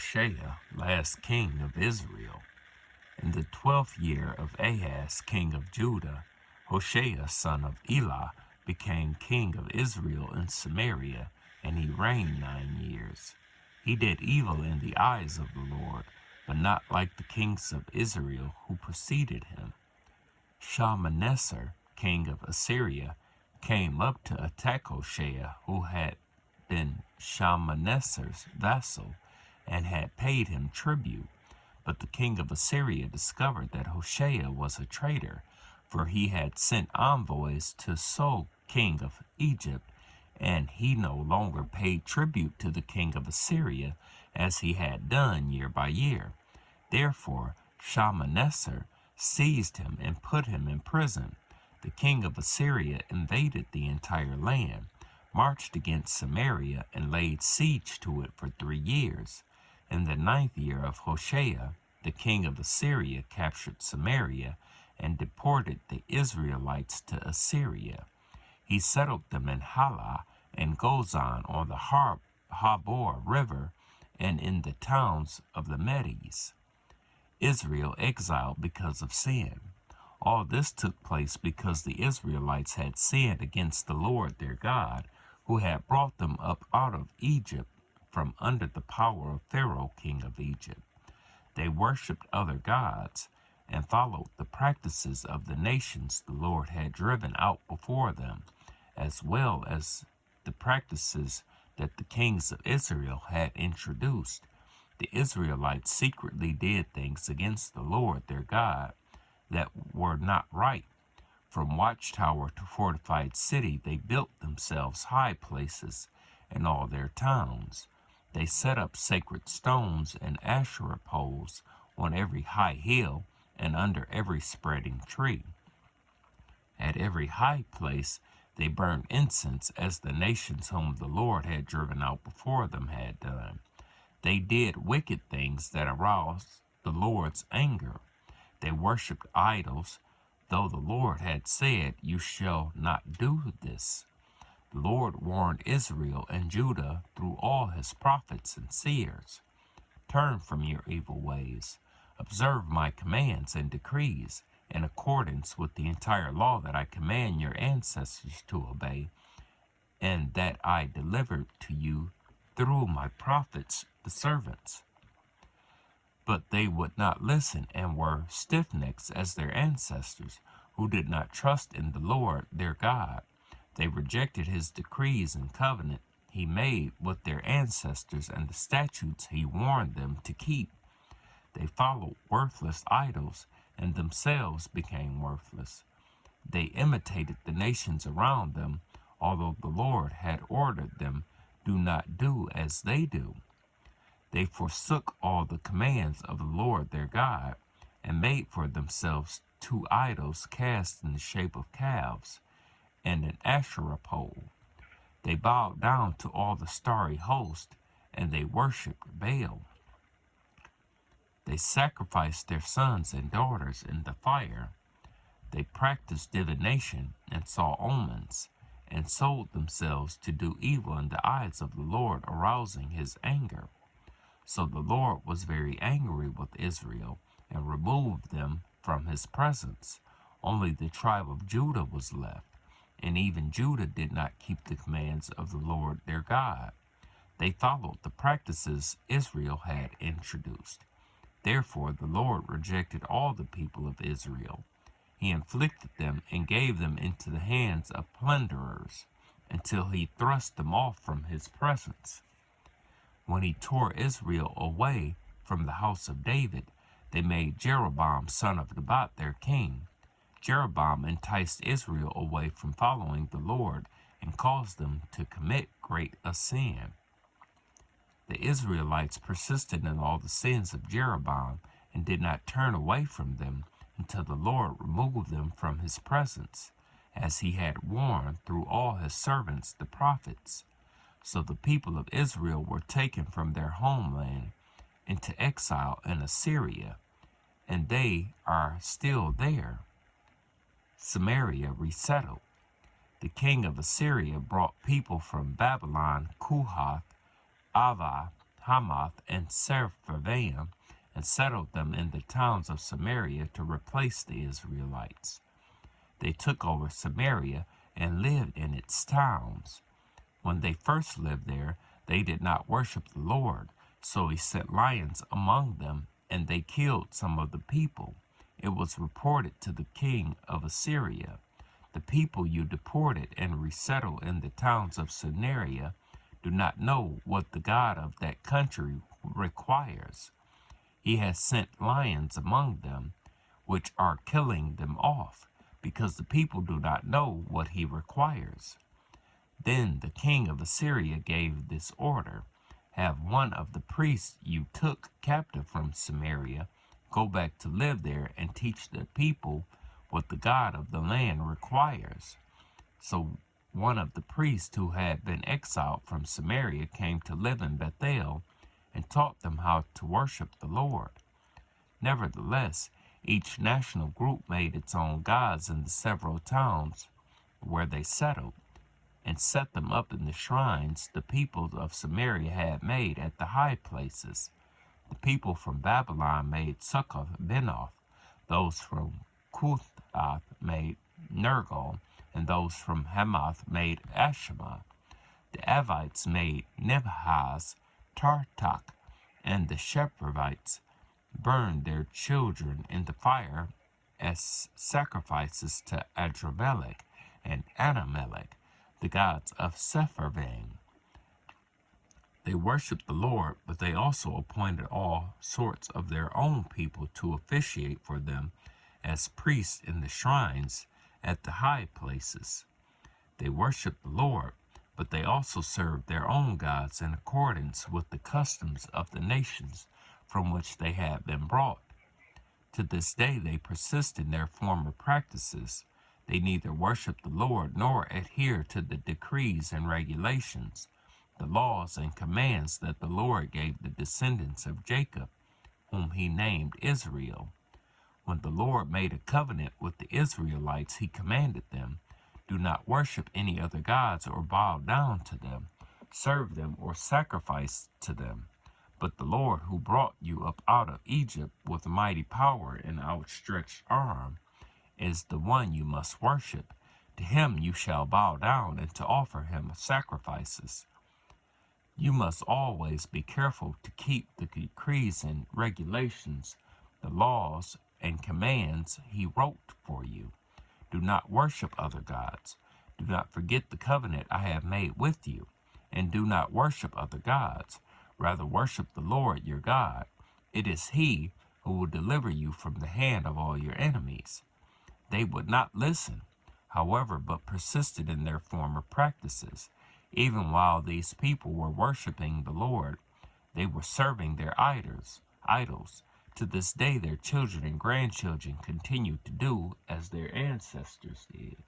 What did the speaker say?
Hoshea, last king of Israel. In the 12th year of Ahaz, king of Judah, Hoshea, son of Elah, became king of Israel in Samaria, and he reigned 9 years. He did evil in the eyes of the Lord, but not like the kings of Israel who preceded him. Shalmaneser, king of Assyria, came up to attack Hoshea, who had been Shalmaneser's vassal and had paid him tribute. But the king of Assyria discovered that Hoshea was a traitor, for he had sent envoys to So, king of Egypt, and he no longer paid tribute to the king of Assyria as he had done year by year. Therefore Shalmaneser seized him and put him in prison. The king of Assyria invaded the entire land, marched against Samaria, and laid siege to it for 3 years. In the 9th year of Hoshea, the king of Assyria captured Samaria and deported the Israelites to Assyria. He settled them in Halah and Gozan on the Habor River and in the towns of the Medes. Israel exiled because of sin. All this took place because the Israelites had sinned against the Lord their God, who had brought them up out of Egypt from under the power of Pharaoh, king of Egypt. They worshipped other gods and followed the practices of the nations the Lord had driven out before them, as well as the practices that the kings of Israel had introduced. The Israelites secretly did things against the Lord their God that were not right. From watchtower to fortified city, they built themselves high places in all their towns. They set up sacred stones and Asherah poles on every high hill and under every spreading tree. At every high place they burned incense, as the nations whom the Lord had driven out before them had done. They did wicked things that aroused the Lord's anger. They worshipped idols, though the Lord had said, "You shall not do this." The Lord warned Israel and Judah through all his prophets and seers. Turn from your evil ways. Observe my commands and decrees in accordance with the entire law that I command your ancestors to obey, and that I delivered to you through my prophets, the servants. But they would not listen and were stiff-necked as their ancestors, who did not trust in the Lord their God. They rejected his decrees and covenant he made with their ancestors and the statutes he warned them to keep. They followed worthless idols and themselves became worthless. They imitated the nations around them, although the Lord had ordered them, "Do not do as they do." They forsook all the commands of the Lord their God and made for themselves 2 idols cast in the shape of calves and an Asherah pole. They bowed down to all the starry host, and they worshipped Baal. They sacrificed their sons and daughters in the fire. They practiced divination and saw omens, and sold themselves to do evil in the eyes of the Lord, arousing his anger. So the Lord was very angry with Israel and removed them from his presence. Only the tribe of Judah was left, and even Judah did not keep the commands of the Lord their God. They followed the practices Israel had introduced. Therefore the Lord rejected all the people of Israel. He inflicted them and gave them into the hands of plunderers until he thrust them off from his presence. When he tore Israel away from the house of David, they made Jeroboam son of Nebat their king. Jeroboam enticed Israel away from following the Lord and caused them to commit great a sin. The Israelites persisted in all the sins of Jeroboam and did not turn away from them until the Lord removed them from his presence, as he had warned through all his servants the prophets. So the people of Israel were taken from their homeland into exile in Assyria, and they are still there. Samaria resettled. The king of Assyria brought people from Babylon, Kuhath, Ava, Hamath and Sepharvaim, and settled them in the towns of Samaria to replace the Israelites. They took over Samaria and lived in its towns. When they first lived there, they did not worship the Lord, so he sent lions among them, and they killed some of the people. It was reported to the king of Assyria, "The people you deported and resettled in the towns of Samaria do not know what the God of that country requires. He has sent lions among them, which are killing them off, because the people do not know what he requires." Then the king of Assyria gave this order: "Have one of the priests you took captive from Samaria go back to live there and teach the people what the God of the land requires." So one of the priests who had been exiled from Samaria came to live in Bethel and taught them how to worship the Lord. Nevertheless, each national group made its own gods in the several towns where they settled, and set them up in the shrines the people of Samaria had made at the high places. The people from Babylon made Succoth-Benoth, those from Cuthath made Nergal, and those from Hamath made Ashima. The Avites made Nebhaz, Tartak, and the Shephervites burned their children in the fire as sacrifices to Adramelech and Anamelech, the gods of Sepharvaim. They worshipped the Lord, but they also appointed all sorts of their own people to officiate for them as priests in the shrines at the high places. They worshipped the Lord, but they also served their own gods in accordance with the customs of the nations from which they had been brought. To this day they persist in their former practices. They neither worship the Lord nor adhere to the decrees and regulations, the laws and commands that the Lord gave the descendants of Jacob, whom he named Israel. When the Lord made a covenant with the Israelites, he commanded them, "Do not worship any other gods or bow down to them, serve them or sacrifice to them. But the Lord who brought you up out of Egypt with mighty power and outstretched arm is the one you must worship. To him you shall bow down and to offer him sacrifices." You must always be careful to keep the decrees and regulations, the laws and commands he wrote for you. Do not worship other gods. Do not forget the covenant I have made with you, and do not worship other gods. Rather worship the Lord your God. It is he who will deliver you from the hand of all your enemies. They would not listen, however, but persisted in their former practices. Even while these people were worshiping the Lord, they were serving their idols. To this day, their children and grandchildren continue to do as their ancestors did.